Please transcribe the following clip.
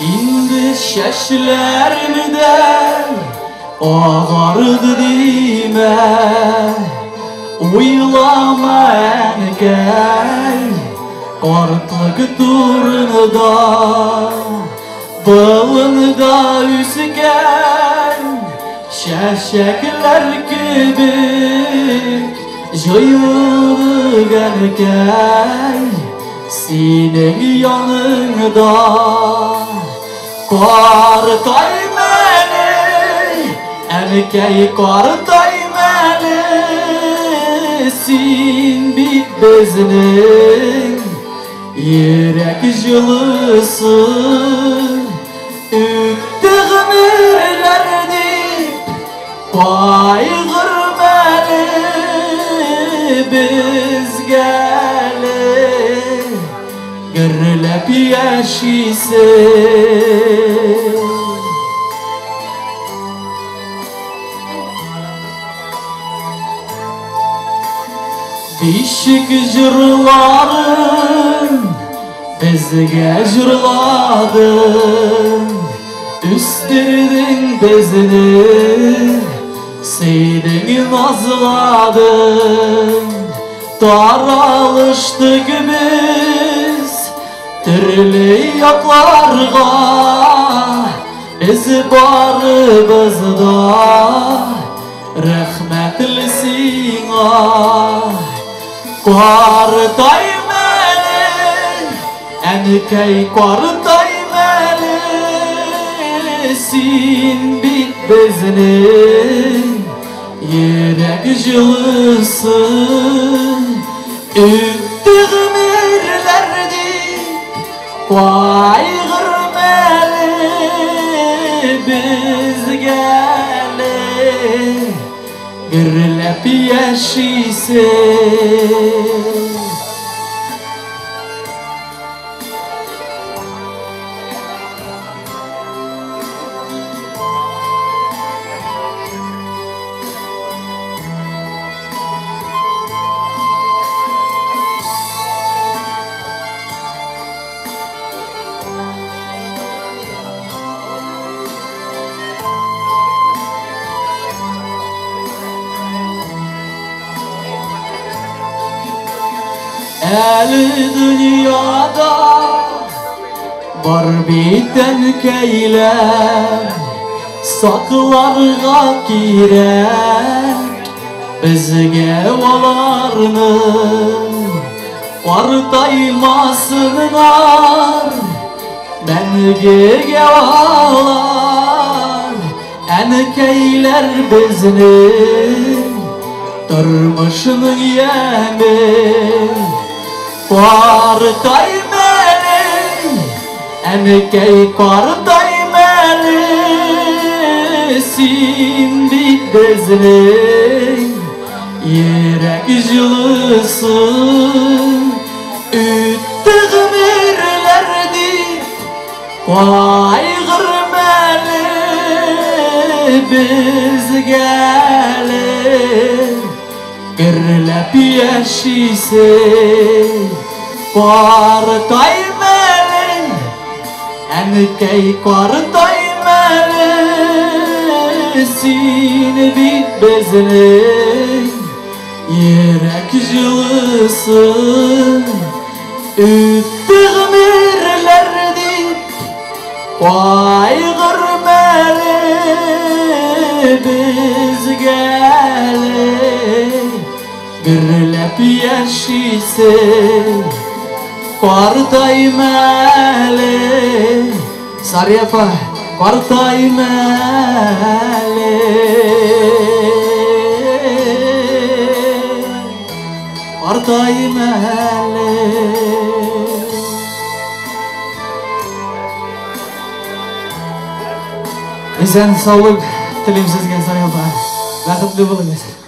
indi şeşlerimden ağardı dime. Oylama enkey qartlık turunda Bağında üsken şeşekler gibi Jayılırken senin yanında Qartay meni, enkey qartay meni Sen bit bezinin yürek jılısın Üktüğümürlerdi kaygır beni Biz gelin gürlep yaşayısın Değişik jırların bizge jırladın Üstürdün bezini seydin nazladın Daralıştık biz türlü yaklarga Biz barımızda rahmetlisin Qartay meni, enkey qartay meni Sen bit bezinin yürek jılısın Üktüğümürlerdi kaygır meni Biz gelin gürlep yaşayısın Eli dünyada var biten keyler Saklarga kirek bizge olarını Qartaymasınlar menge alar Enkeyler bizning turmushning yemi Qartay meni, enkey qartay meni Sen bit bezinin yürek jılısın Üttüğümürlerdi kaygır meni Biz gelin gürlep yaşayısın Qartay meni, enkey qartay meni Sen bit bezinin yürek jılısın Üttüğümürlerdi kaygır meni Biz gelin gürlep yaşayısın Qartay meni Sarıyafa Qartay meni Qartay meni Esen sağlık tileyim sizge Sarıyafa Baqatli bo'linglar